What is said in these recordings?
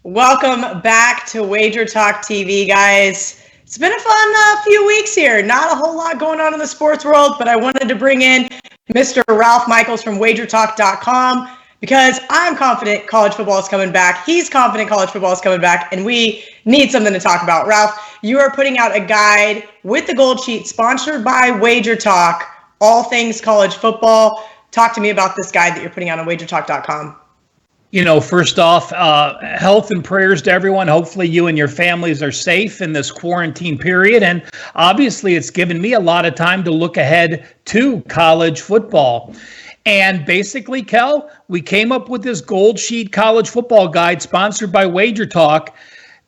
Welcome back to WagerTalk TV, guys. It's been a fun few weeks here. Not a whole lot going on in the sports world, but I wanted to bring in Mr. Ralph Michaels from WagerTalk.com because I'm confident college football is coming back. He's confident college football is coming back, and we need something to talk about. Ralph, you are putting out a guide with the Gold Sheet sponsored by WagerTalk, all things college football. Talk to me about this guide that you're putting out on WagerTalk.com. First off, health and prayers to everyone. Hopefully you and your families are safe in this quarantine period. And obviously it's given me a lot of time to look ahead to college football. And basically, Kel, we came up with this Gold Sheet college football guide sponsored by WagerTalk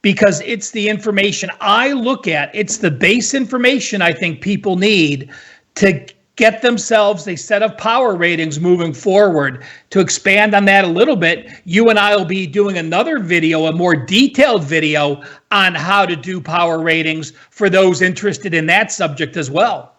because it's the information I look at. It's the base information I think people need to get themselves a set of power ratings moving forward. To expand on that a little bit, you and I will be doing another video, a more detailed video on how to do power ratings for those interested in that subject as well.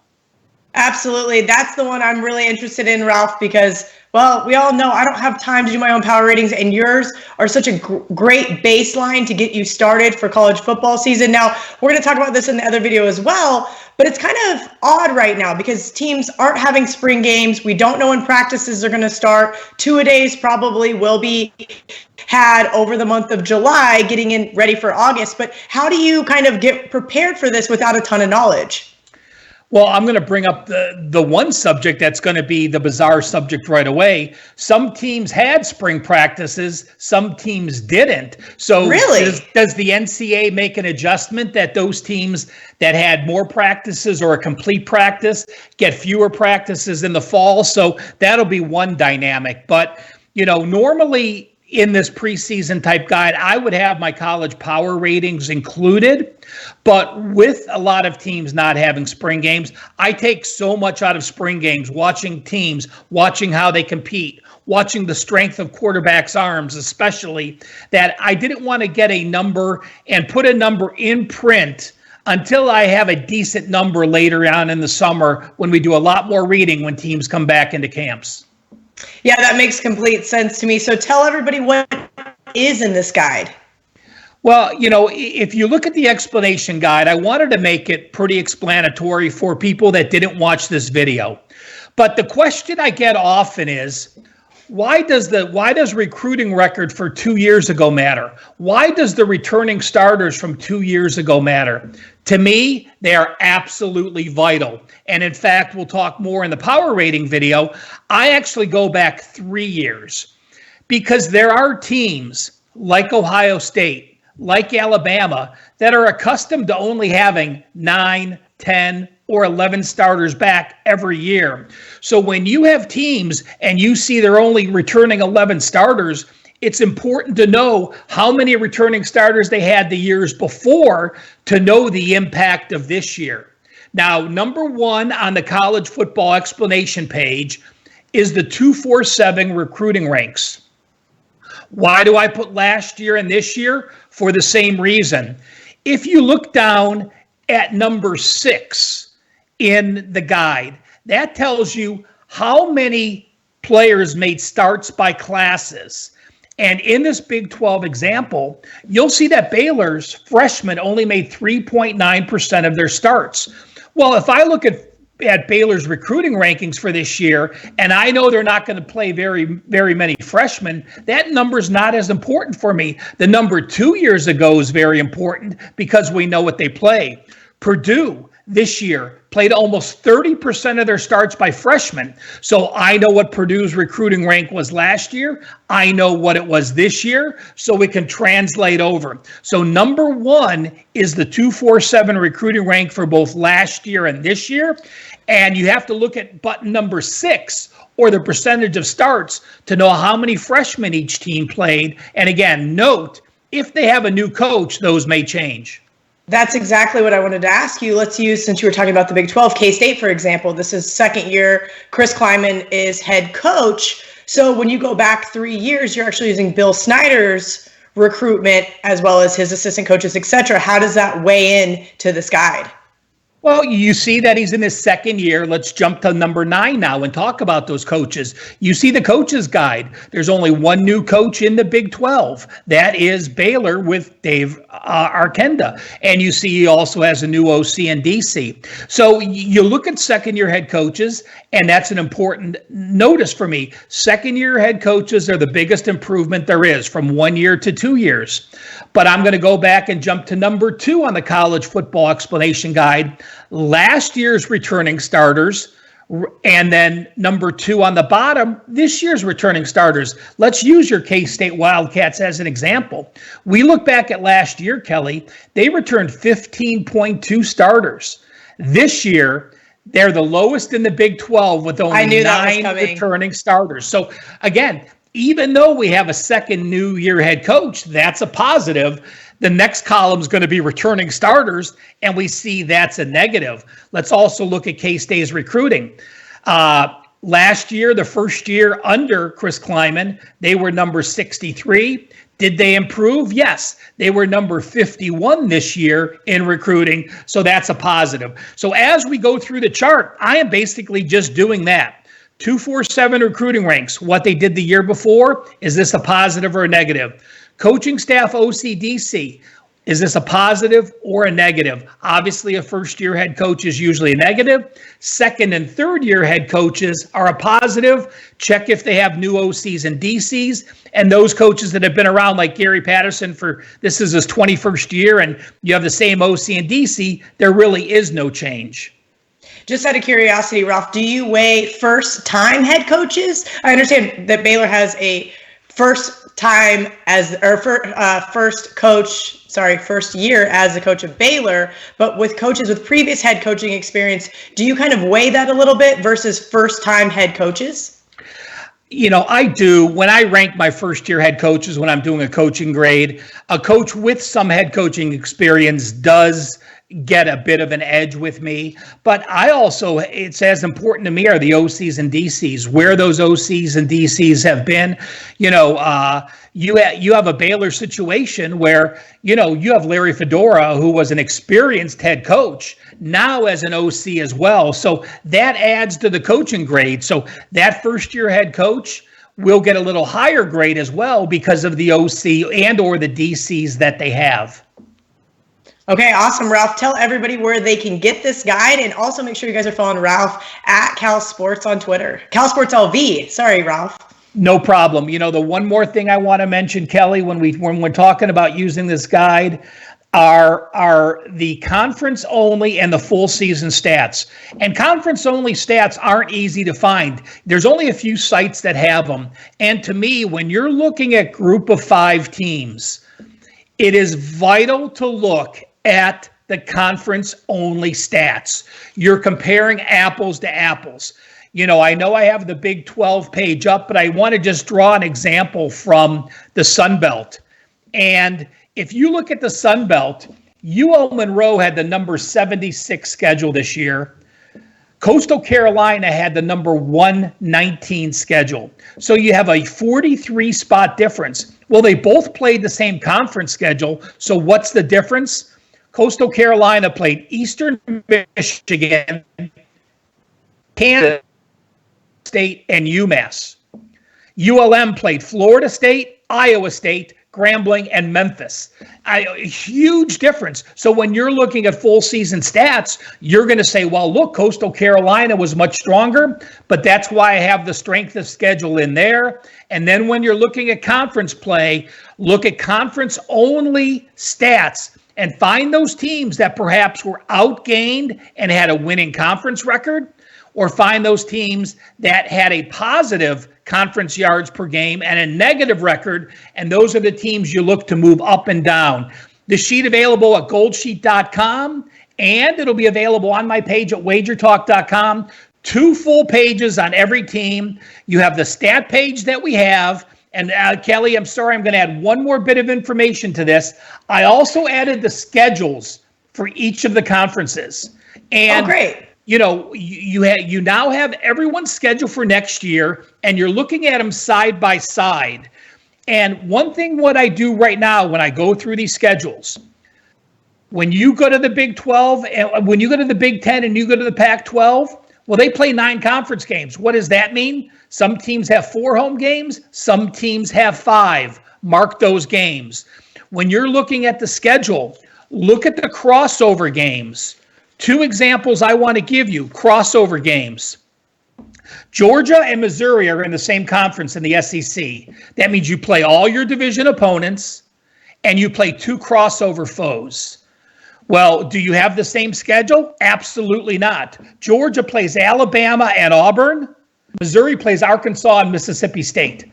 Absolutely. That's the one I'm really interested in, Ralph, because, well, we all know I don't have time to do my own power ratings, and yours are such a great baseline to get you started for college football season. Now, we're going to talk about this in the other video as well, but it's kind of odd right now because teams aren't having spring games. We don't know when practices are going to start. Two-a-days probably will be had over the month of July, getting in ready for August. But how do you kind of get prepared for this without a ton of knowledge? Well, I'm going to bring up the one subject that's going to be the bizarre subject right away. Some teams had spring practices, some teams didn't. So really? Does the NCAA make an adjustment that those teams that had more practices or a complete practice get fewer practices in the fall? So that'll be one dynamic. But, normally in this preseason type guide, I would have my college power ratings included, but with a lot of teams not having spring games, I take so much out of spring games, watching teams, watching how they compete, watching the strength of quarterbacks' arms, especially, that I didn't want to get a number and put a number in print until I have a decent number later on in the summer when we do a lot more reading when teams come back into camps. Yeah, that makes complete sense to me. So tell everybody what is in this guide. Well, if you look at the explanation guide, I wanted to make it pretty explanatory for people that didn't watch this video. But the question I get often is, why does recruiting record for 2 years ago matter? Why does the returning starters from 2 years ago matter? To me, they are absolutely vital. And in fact, we'll talk more in the power rating video. I actually go back 3 years because there are teams like Ohio State, like Alabama, that are accustomed to only having 9, 10, or 11 starters back every year. So when you have teams and you see they're only returning 11 starters, it's important to know how many returning starters they had the years before to know the impact of this year. Now, number one on the college football explanation page is the 247 recruiting ranks. Why do I put last year and this year? For the same reason. If you look down at number 6 in the guide, that tells you how many players made starts by classes. And in this Big 12 example, you'll see that Baylor's freshmen only made 3.9% of their starts. Well, if I look at Baylor's recruiting rankings for this year, and I know they're not going to play very, very many freshmen, that number's not as important for me. The number 2 years ago is very important because we know what they play. Purdue this year played almost 30% of their starts by freshmen. So I know what Purdue's recruiting rank was last year. I know what it was this year, so we can translate over. So number one is the 247 recruiting rank for both last year and this year. And you have to look at button number 6, or the percentage of starts, to know how many freshmen each team played. And again, note, if they have a new coach, those may change. That's exactly what I wanted to ask you. Let's use, since you were talking about the Big 12, K-State, for example. This is second year. Chris Kleiman is head coach. So when you go back 3 years, you're actually using Bill Snyder's recruitment as well as his assistant coaches, et cetera. How does that weigh in to this guide? Well, you see that he's in his second year. Let's jump to number 9 now and talk about those coaches. You see the coaches guide. There's only one new coach in the Big 12. That is Baylor with Dave Arkenda. And you see he also has a new OC in DC. So you look at second-year head coaches, and that's an important notice for me. Second-year head coaches are the biggest improvement there is from 1 year to 2 years. But I'm going to go back and jump to number 2 on the college football explanation guide. Last year's returning starters, and then number 2 on the bottom, this year's returning starters. Let's use your K-State Wildcats as an example. We look back at last year, Kelly, they returned 15.2 starters. This year, they're the lowest in the Big 12 with only 9 returning starters. So again, even though we have a second new year head coach, that's a positive. The next column is going to be returning starters, and we see that's a negative. Let's also look at K-State's recruiting. Last year, the first year under Chris Kleiman, they were number 63. Did they improve? Yes. They were number 51 this year in recruiting, so that's a positive. So as we go through the chart, I am basically just doing that. 247 recruiting ranks, what they did the year before. Is this a positive or a negative? Coaching staff OCDC, is this a positive or a negative? Obviously, a first-year head coach is usually a negative. Second and third-year head coaches are a positive. Check if they have new OCs and DCs. And those coaches that have been around, like Gary Patterson, this is his 21st year, and you have the same OC and DC, there really is no change. Just out of curiosity, Ralph, do you weigh first-time head coaches? I understand that Baylor has a first year as the coach of Baylor, but with coaches with previous head coaching experience, do you kind of weigh that a little bit versus first-time head coaches? You know, I do. When I rank my first-year head coaches, when I'm doing a coaching grade, a coach with some head coaching experience does get a bit of an edge with me. But it's as important to me are the OCs and DCs, where those OCs and DCs have been. You know, you have a Baylor situation where, you know, you have Larry Fedora, who was an experienced head coach, now as an OC as well. So that adds to the coaching grade. So that first-year head coach will get a little higher grade as well because of the OC and or the DCs that they have. Okay, awesome, Ralph. Tell everybody where they can get this guide, and also make sure you guys are following Ralph at Cal Sports on Twitter. Cal Sports LV. Sorry, Ralph. No problem. You know, the one more thing I want to mention, Kelly, when we're talking about using this guide are the conference only and the full season stats. And conference only stats aren't easy to find. There's only a few sites that have them. And to me, when you're looking at group of 5 teams, it is vital to look at the conference-only stats. You're comparing apples to apples. You know I have the Big 12 page up, but I want to just draw an example from the Sun Belt. And if you look at the Sun Belt, UL Monroe had the number 76 schedule this year. Coastal Carolina had the number 119 schedule. So you have a 43-spot difference. Well, they both played the same conference schedule. So what's the difference? Coastal Carolina played Eastern Michigan, Kansas State, and UMass. ULM played Florida State, Iowa State, Grambling, and Memphis. A huge difference. So when you're looking at full season stats, you're going to say, well, look, Coastal Carolina was much stronger, but that's why I have the strength of schedule in there. And then when you're looking at conference play, look at conference only stats and find those teams that perhaps were outgained and had a winning conference record, or find those teams that had a positive conference yards per game and a negative record, and those are the teams you look to move up and down. The sheet available at goldsheet.com, and it'll be available on my page at WagerTalk.com. 2 full pages on every team. You have the stat page that we have. And Kelly, I'm sorry, I'm going to add one more bit of information to this. I also added the schedules for each of the conferences. And, great. You know, you now have everyone's schedule for next year, and you're looking at them side by side. And one thing what I do right now when I go through these schedules, When you go to the Big 12, and when you go to the Big 10 and you go to the Pac-12, well, they play 9 conference games. What does that mean? Some teams have 4 home games. Some teams have 5. Mark those games. When you're looking at the schedule, look at the crossover games. 2 examples I want to give you, crossover games. Georgia and Missouri are in the same conference in the SEC. That means you play all your division opponents and you play 2 crossover foes. Well, do you have the same schedule? Absolutely not. Georgia plays Alabama and Auburn. Missouri plays Arkansas and Mississippi State.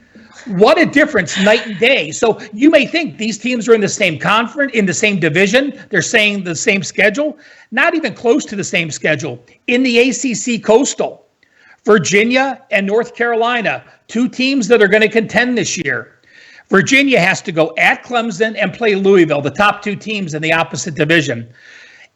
What a difference, night and day. So you may think these teams are in the same conference, in the same division. They're saying the same schedule. Not even close to the same schedule. In the ACC Coastal, Virginia and North Carolina, 2 teams that are going to contend this year. Virginia has to go at Clemson and play Louisville, the top 2 teams in the opposite division.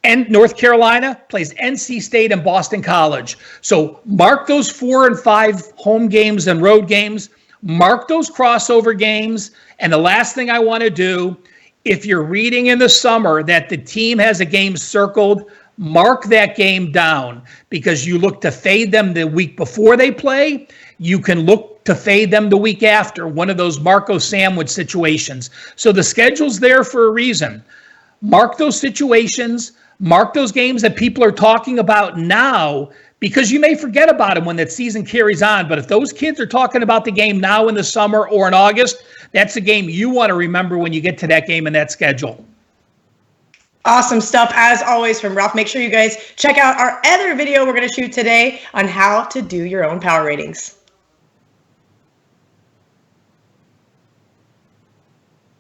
And North Carolina plays NC State and Boston College. So mark those 4 and 5 home games and road games. Mark those crossover games. And the last thing I want to do, if you're reading in the summer that the team has a game circled, mark that game down, because you look to fade them the week before they play. You can look to fade them the week after, one of those Marco Sandwich situations. So the schedule's there for a reason. Mark those situations, mark those games that people are talking about now, because you may forget about them when that season carries on. But if those kids are talking about the game now in the summer or in August, that's a game you want to remember when you get to that game and that schedule. Awesome stuff, as always, from Ralph. Make sure you guys check out our other video we're going to shoot today on how to do your own power ratings.